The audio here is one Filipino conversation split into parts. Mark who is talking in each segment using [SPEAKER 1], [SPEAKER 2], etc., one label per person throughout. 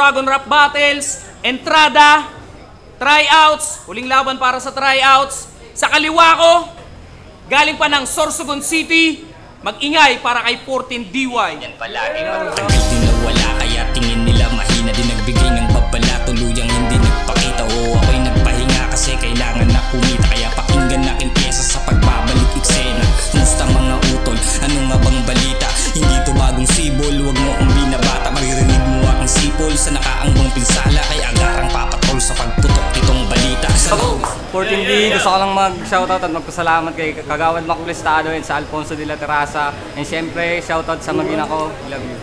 [SPEAKER 1] Dragon Rap Battles, entrada, tryouts, huling laban para sa tryouts. Sa kaliwa ko, galing pa ng Sorsogon City, mag-ingay para kay 14DY.
[SPEAKER 2] Yan palagi magtagal din na wala, kaya tingin nila mahina din nagbigay ng babala. Tuluyang hindi nagpakita, oo ako'y nagpahinga kasi kailangan na kumita. Kaya pakinggan natin pyesa sa pagbabalik eksena. Kumusta mga utol, ano nga bang balita? Hindi to bagong sibol, wag mo akong binabata. Maririnig mo aking sipol sa nakaangbang pinsala, kaya agarang papatrol sa pagputok itong balita.
[SPEAKER 3] 14D, gusto ko lang mag-shoutout at magpasalamat kay Kagawad Makulistado and sa Alfonso de la Terraza. And syempre, shoutout sa magina ko. Love you.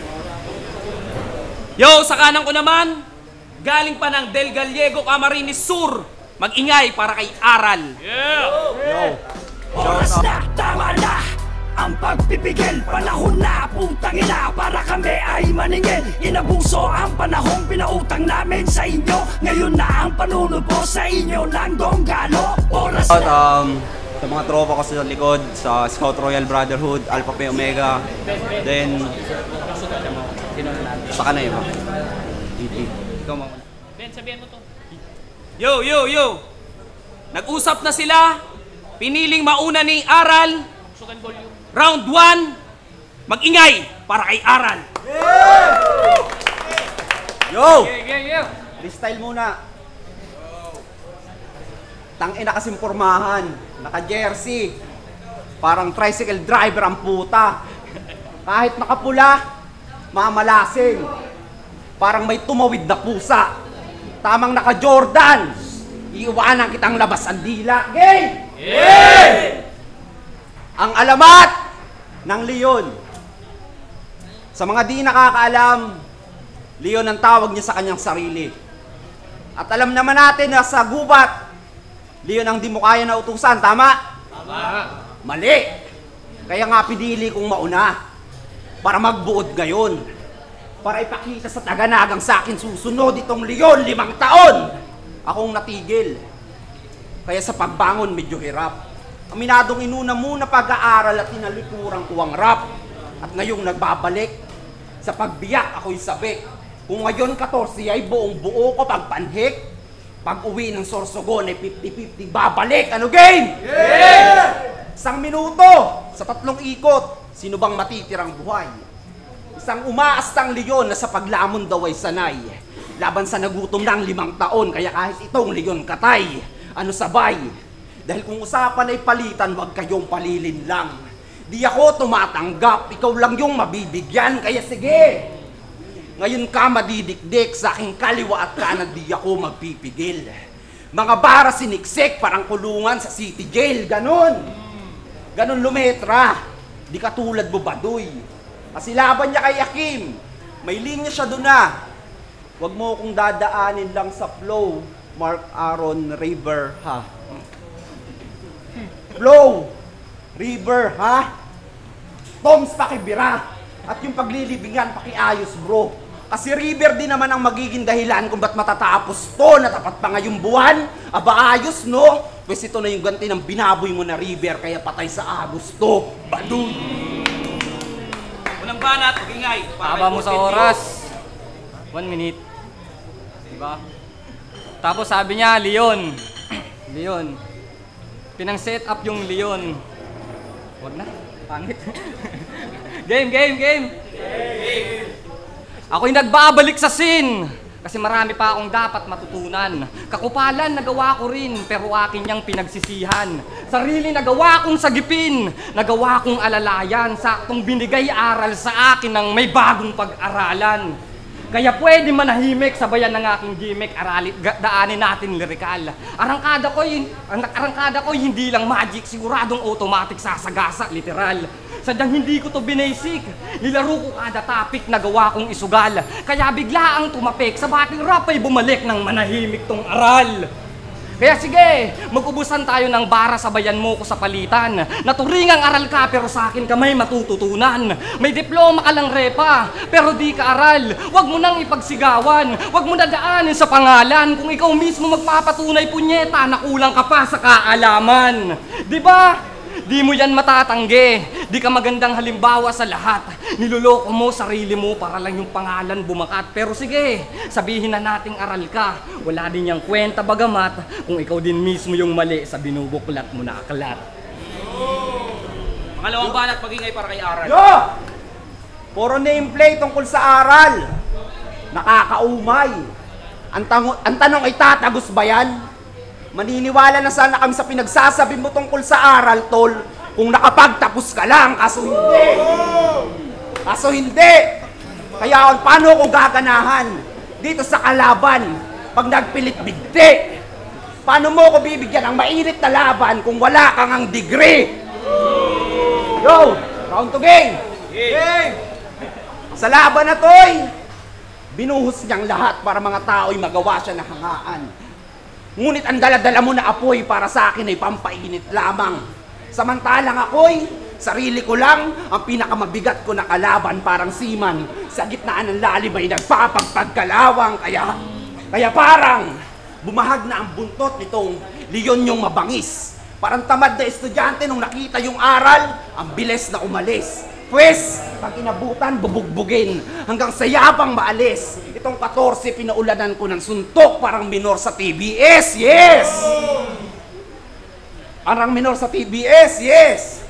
[SPEAKER 1] Yo, sa kanan ko naman, galing pa ng Del Gallego, Camarines Sur, mag-ingay para kay Aral.
[SPEAKER 4] Yo! Oras na, tama na ang pagpipigil, panahon na, putang ina, para kami ay maningil. Inabuso ang panahong pinautang namin sa inyo. Ngayon na ang panunubo sa inyo ng donggalo. Oras na.
[SPEAKER 5] Sa mga tropa ko sa likod, sa Scout Royal Brotherhood, Alpha Pi Omega, then sa kanay ba? Ikaw mo.
[SPEAKER 1] Ben, sabihin mo to. Yo! Nag-usap na sila, piniling mauna ni Aral. Round 1, mag-ingay para kay Aral.
[SPEAKER 5] Yo! Freestyle muna. Tangina kasing pormahan, naka-jersey. Parang tricycle driver ang puta. Kahit nakapula, mamalasing. Parang may tumawid na pusa. Tamang naka-Jordan. Iiwanan kitang labas ang dila. Game! Ang alamat ng Leon. Sa mga di nakakaalam, Leon ang tawag niya sa kanyang sarili. At alam naman natin na sa gubat, Leon ang di mo kaya na utusan, tama?
[SPEAKER 1] Tama.
[SPEAKER 5] Mali. Kaya nga pinili kong mauna para magbuod ngayon. Para ipakita sa taga-nagang sa akin susunod itong Leon, 5 taon. Akong natigil. Kaya sa pagbangon medyo hirap. Aminadong inuna muna pag-aaral at tinalikurang ko ang rap. At ngayong nagbabalik, sa pagbiyak ako'y sabik. Kung ngayon 14 ay buong buo ko pagpanhik, pag uwi ng Sorsogon ay 50-50 babalik. Ano game? Yeah! 1 minuto sa 3 ikot, sino bang matitirang buhay? Isang umaastang leon na sa paglamon daw ay sanay. Laban sa nagutom ng 5 taon, kaya kahit itong leon katay. Ano sabay? Dahil kung usapan ay palitan, wag kayong palilin lang. Di ako tumatanggap, ikaw lang yung mabibigyan, kaya sige. Ngayon ka madidikdik sa aking kaliwa at kanan, di ako magpipigil. Mga bara siniksik, parang kulungan sa city jail, ganon. Ganon lumetra, di katulad mo Baduy. Kasi laban niya kay Akim, may linya siya doon na. Wag mo kong dadaanin lang sa flow, Mark Aaron River, ha? Flow, River, ha? Toms pakibira, at yung paglilibingan pakiayos, bro. Kasi River din naman ang magiging dahilan kung ba't matatapos to, natapat pa ngayong buwan. Aba ayos, no? Pwes ito na yung ganti ng binaboy mo na River, kaya patay sa Agos to, Baduy.
[SPEAKER 1] Unang banat, mag-ingay.
[SPEAKER 3] Haba mo sa oras. 1 minute. Diba? Tapos sabi niya, Leon. Leon. Pinang-set up yung Leon. Wag na. Pangit. Game. Ako'y nagbabalik sa scene. Kasi marami pa akong dapat matutunan. Kakupalan nagawa ko rin, pero akin niyang pinagsisihan. Sarili nagawa kong sagipin, nagawa kong alalayan. Saktong binigay aral sa akin ng may bagong pag-aralan. Kaya pwede manahimik, sabayan ng aking gimmick, daanin natin lirikal. Arangkada ko'y hindi lang magic, siguradong automatic sasagasa, literal. Sadyang hindi ko to binasic, nilaro ko kada topic na gawa kong isugal. Kaya bigla ang tumapik, sa bating rap ay bumalik ng manahimik tong aral. Kaya sige, mag-ubusan tayo ng bara, sabayan mo ko sa palitan. Naturingang aral ka pero sa akin ka may matututunan. May diploma ka lang repa, pero di ka aral. Huwag mo nang ipagsigawan, huwag mo nadaanin sa pangalan. Kung ikaw mismo magpapatunay punyeta na kulang ka pa sa kaalaman. Diba? Di mo yan matatanggi. Di ka magandang halimbawa sa lahat. Niloloko mo sarili mo para lang yung pangalan bumakat. Pero sige, sabihin na nating aral ka. Wala din yung kwenta bagamat kung ikaw din mismo yung mali sa binubuklat mo na aklat.
[SPEAKER 1] Pangalawang banat magingay para kay Aral.
[SPEAKER 5] Yo! Puro nameplate tungkol sa aral. Nakakaumay. Ang tanong ay tatagos ba yan? Maniniwala na sana kami sa pinagsasabi mo tungkol sa aral, tol, kung nakapagtapos ka lang, kaso hindi. Kaso hindi. Kaya paano ko gaganahan dito sa kalaban pag nagpilit bigti? Paano mo ko bibigyan ng mainit na laban kung wala kang ang degree? Yo! Round to game! Game! Sa laban na to'y, binuhos niyang lahat para mga tao'y magawa siya na hangaan. Ngunit ang daladala mo na apoy para sa akin ay pampainit lamang. Samantalang ako'y, sarili ko lang, ang pinakamabigat ko na kalaban parang siman. Sa gitnaan ng lalim ay nagpapagpagkalawang, kaya parang bumahag na ang buntot nitong leon yung mabangis. Parang tamad na estudyante nung nakita yung aral, ang bilis na umalis. Pwes, pag inabutan, bubugbugin, hanggang sa yabang maalis. Itong 14, pinaulanan ko ng suntok, parang minor sa TBS, yes! Parang minor sa TBS, yes!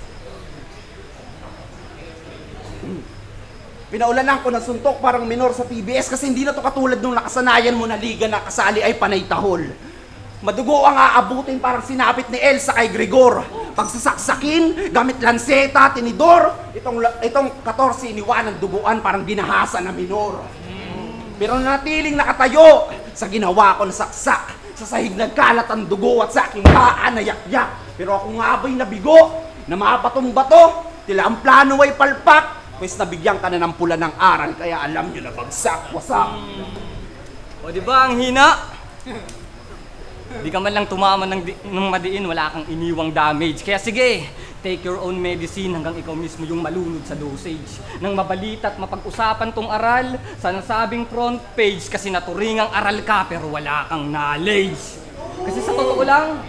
[SPEAKER 5] Pinaulanan ko ng suntok, parang minor sa TBS, kasi hindi na to katulad nung nakasanayan mo na liga na kasali ay panay tahol. Madugo ang aabutin parang sinapit ni Elsa kay Gregor. Pagsasaksakin, gamit lanseta, tinidor, itong 14 iniwanan duguan parang ginahasa na minor. Pero natiling nakatayo sa ginawa ko na saksak. Sa sahig nagkalat ang dugo at sa aking paan na yakyak. Pero ako nga ba'y nabigo na mapatong bato? Tila ang plano ay palpak. Pues nabigyan ka na ng pula ng aral kaya alam nyo na bagsak, wasak.
[SPEAKER 3] O diba ang hina? Di ka man lang tumama ng madiin, wala kang iniwang damage. Kaya sige, take your own medicine hanggang ikaw mismo yung malunod sa dosage. Nang mabalita at mapag-usapan tong aral sa nasabing front page kasi naturingang aral ka pero wala kang knowledge. Kasi sa totoo lang,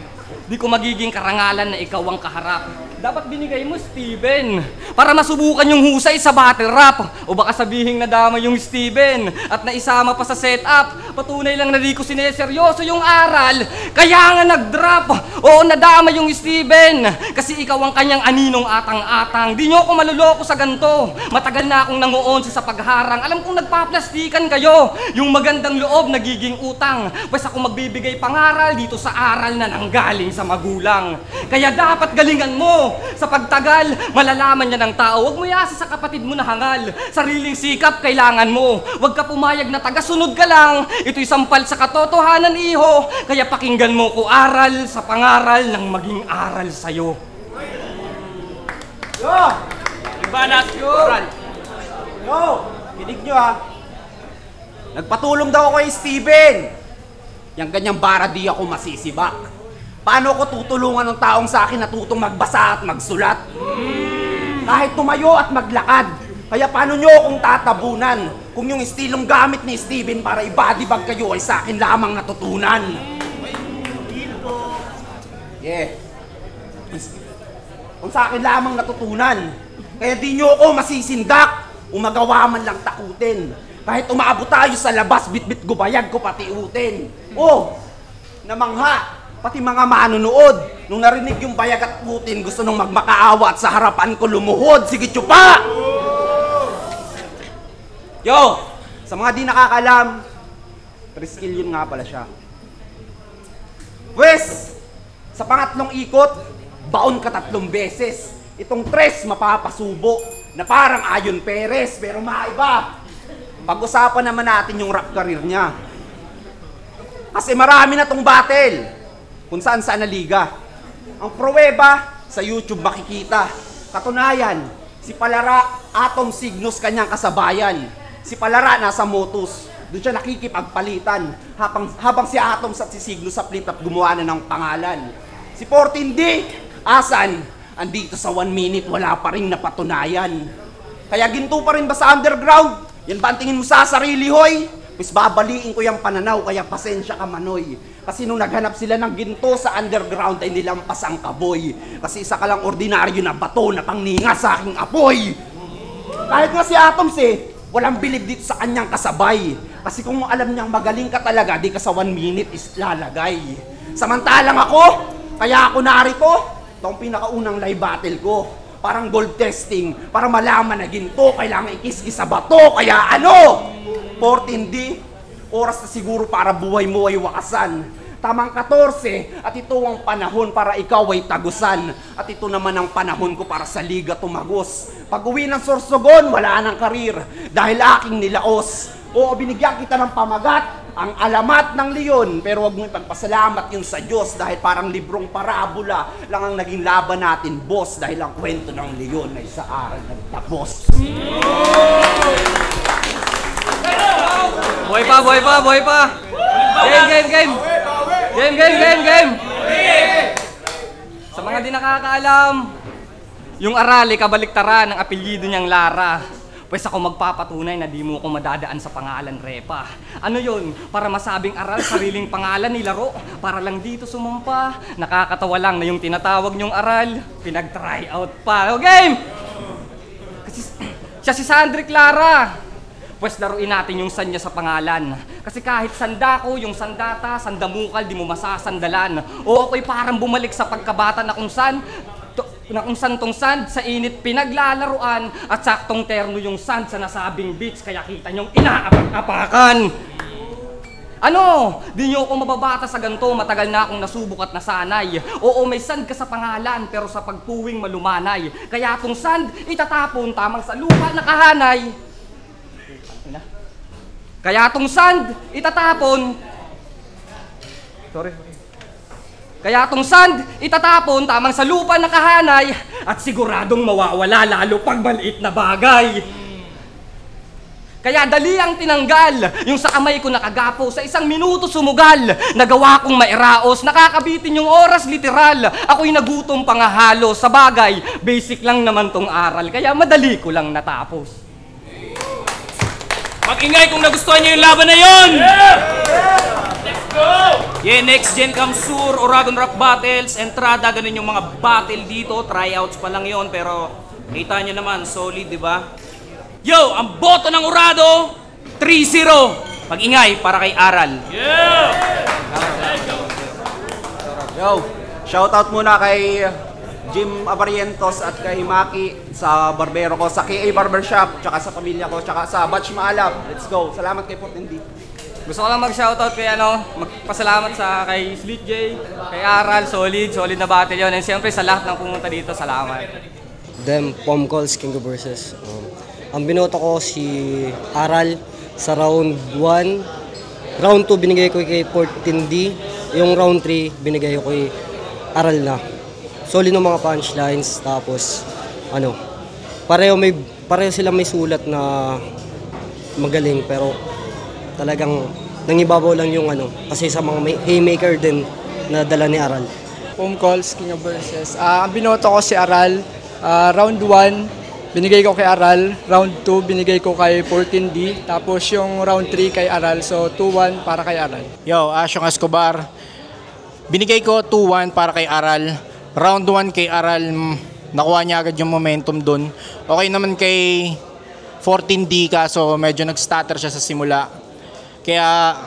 [SPEAKER 3] di ko magiging karangalan na ikaw ang kaharap. Dapat binigay mo, Steven, para masubukan yung husay sa battle rap. O baka sabihin na dama yung Steven at naisama pa sa setup. Patunay lang na di ko sineseryoso yung aral. Kaya nga nag-drop. Oo, nadama yung Steven. Kasi ikaw ang kanyang aninong atang-atang. Di nyo ako maluloko sa ganto. Matagal na akong nanguon sa pagharang. Alam kong nagpaplastikan kayo. Yung magandang loob nagiging utang. Basta ako magbibigay pangaral dito sa aral na nanggaling sa magulang. Kaya dapat galingan mo. Sa pagtagal, malalaman niya ng tao. Huwag mo iasa sa kapatid mo na hangal. Sariling sikap kailangan mo. Huwag ka pumayag na tagasunod ka lang. Ito'y sampal sa katotohanan, iho. Kaya pakinggan mo ko aral sa pangaral ng maging aral sa'yo.
[SPEAKER 5] Yo!
[SPEAKER 1] Banat, Aral.
[SPEAKER 5] Yo! Kinig nyo ha. Nagpatulong daw ako kay Steven. Yang ganyang bara di ako masisibak. Paano ko tutulungan ng taong sa akin natutong magbasa at magsulat? Kahit tumayo at maglakad. Kaya paano nyo akong tatabunan kung yung estilong gamit ni Steven para i-bodybag kayo ay sa akin lamang natutunan? Yeah. Kung sa akin lamang natutunan. Kaya di nyo ako masisindak o magawa man lang takutin. Kahit umaabot tayo sa labas, bit-bit gubayag ko patiutin. Oh, namangha. Pati mga manunood, nung narinig yung bayag at putin, gusto nung magmakaawa at sa harapan ko lumuhod. Sige, tsupa! Yo! Sa mga di nakakalam, Triskill yun nga pala siya. Pwes, sa pangatlong ikot, baon ka 3 beses. Itong 3 mapapasubo na parang Ayon Perez, pero maiba. Pag-usapan naman natin yung rap career niya. Kasi marami na tong battle. Kung saan na liga. Ang pruweba, sa YouTube makikita. Katunayan, si Palara, Atom Signos kanyang kasabayan. Si Palara nasa Motus. Doon siya nakikipagpalitan. Habang si Atom at si Signos sa flip-top gumawa na ng pangalan. Si 14D, asan? Andito sa 1 minute, wala pa rin napatunayan. Kaya ginto pa rin ba sa underground? Yan ba ang tingin mo sa sarili, hoy? Pues babaliin ko yung pananaw, kaya pasensya ka manoy. Kasi nung naghanap sila ng ginto sa underground ay nilampas ang kaboy. Kasi isa ka lang ordinaryo na bato na pangninga sa aking apoy. Kahit nga si Atoms walang bilib dito sa kanyang kasabay. Kasi kung alam niyang magaling ka talaga, di ka sa 1 minute is lalagay. Samantalang ako, kaya ako narito, ito ang pinakaunang live battle ko. Parang gold testing, para malaman na ginto, kailangan ikis-kis sa bato. Kaya ano? 14D, oras na siguro para buhay mo ay wakasan. Tamang 14, at ito ang panahon para ikaw ay tagusan. At ito naman ang panahon ko para sa liga tumagos. Pag uwi ng Sorsogon, wala nang karir, dahil aking nilaos. Oo, binigyan kita ng pamagat, ang alamat ng leon, pero wag mo ipagpasalamat yun sa Diyos dahil parang librong parabola lang ang naging laban natin, boss, dahil ang kwento ng leon ay sa aral nagtapos.
[SPEAKER 3] Buhay pa, buhay pa, buhay pa! Game, game, game! Game, game, game, game! Sa mga di nakakaalam, yung Aral ay kabaliktaran ng apelyido niyang Lara. Pwes ako magpapatunay na di mo ako madadaan sa pangalan Repa. Ano yun? Para masabing Aral, sariling pangalan nilaro. Para lang dito sumampa. Nakakatawa lang na yung tinatawag niyong Aral, pinag-try out pa. O game! Kasi siya si Sandrick Lara. Pwes laruin natin yung sanya sa pangalan. Kasi kahit sandako, yung sandata, sandamukal, di mo masasandalan. O ako'y parang bumalik sa pagkabata na kung saan tong sand sa init pinaglalaruan at saktong terno yung sand sa nasabing beach kaya kita nyong inaapak-apakan. Ano? Di nyo ako mababata sa ganito, matagal na akong nasubok at nasanay. Oo, may sand ka sa pangalan pero sa pagpuwing malumanay. Kaya tong sand itatapon tamang sa lupa na kahanay. Kaya tong sand itatapon. Kaya tong sand itatapon tamang sa lupa na kahanay at siguradong mawawala lalo pag maliit na bagay. Kaya dali ang tinanggal yung sa kamay ko nakagapo sa 1 minuto sumugal. Nagawa kong mairaos, nakakabitin yung oras literal. Ako'y nagutom pangahalo sa bagay. Basic lang naman tong aral kaya madali ko lang natapos.
[SPEAKER 1] Mag-ingay kung nagustuhan niyo yung laban na yun! Let's go! Yeah, next gen Kamsur, Oragon Rap Battles, Entrada, ganun yung mga battle dito. Tryouts pa lang yon pero kita nyo naman, solid, di ba? Yo, ang boto ng Urado, 3-0. Mag-ingay para kay Aral.
[SPEAKER 5] Yo, shoutout muna kay Jim Abarientos at kay Maki sa barbero ko, sa KA Barbershop, tsaka sa pamilya ko, tsaka sa Batch Maalab. Let's go. Salamat kay 14D.
[SPEAKER 3] Gusto ko lang mag-shoutout kay magpasalamat sa kay Slit J, kay Aral, solid na battle yun. And siyempre sa lahat ng pumunta dito, salamat.
[SPEAKER 6] Them Pom Calls King of Verses. Ang binoto ko si Aral sa round 1. Round 2 binigay ko kay 14D. Yung round 3 binigay ko kay Aral na. Solid ng mga punchlines, tapos pareho sila may sulat na magaling, pero talagang nangibabaw lang yung kasi sa mga haymaker din na dala ni Aral.
[SPEAKER 7] Pom Calls King of Verses. Ang binoto ko si Aral, round 1 binigay ko kay Aral, round 2 binigay ko kay 14D, tapos yung round 3 kay Aral, so 2-1 para kay Aral.
[SPEAKER 8] Yo, Asyong Escobar, binigay ko 2-1 para kay Aral. Round 1 kay Aral, nakuha niya agad yung momentum dun. Okay naman kay 14D kaso medyo nag-stutter siya sa simula. Kaya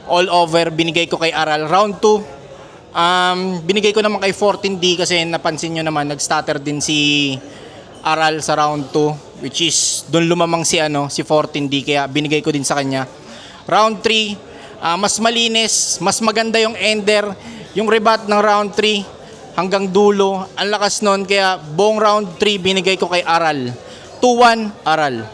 [SPEAKER 8] all over binigay ko kay Aral. Round 2, binigay ko naman kay 14D kasi napansin nyo naman nag-stutter din si Aral sa round 2, which is dun lumamang si 14D, kaya binigay ko din sa kanya. Round 3, mas malinis, mas maganda yung ender, yung rebat ng round 3 hanggang dulo, ang lakas nun, kaya buong round 3 binigay ko kay Aral. 2-1 Aral.